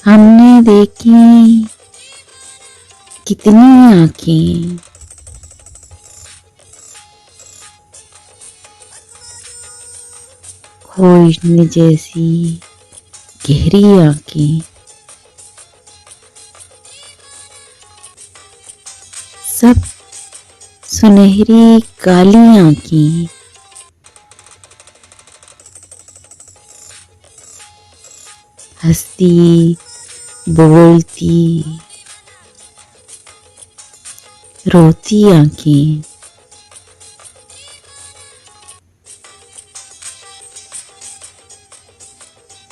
हमने देखी कितनी आंखें, खोजने जैसी गहरी आंखें, सब सुनहरी काली आंखें, हंसती बोलती रोती आंखें,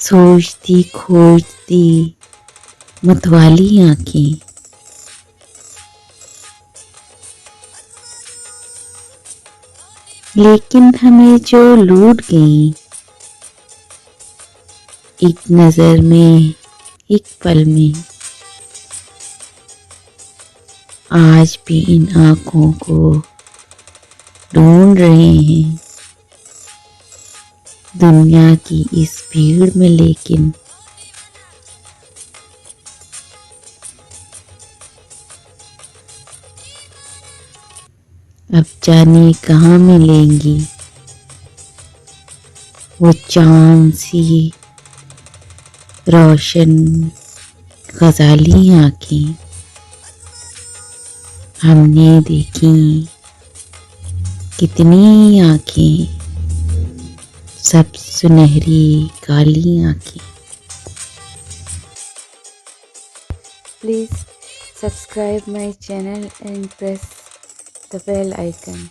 सोचती खोजती मतवाली आंखें, लेकिन हमें जो लूट गई एक नजर में, एक पल में, आज भी इन आंखों को ढूंढ रहे हैं दुनिया की इस भीड़ में। लेकिन अब जाने कहाँ मिलेंगी वो चांद सी रोशन गजाली आंखें। हमने देखी कितनी आंखें, सब सुनहरी काली आंखें। Please subscribe my channel and press the bell icon.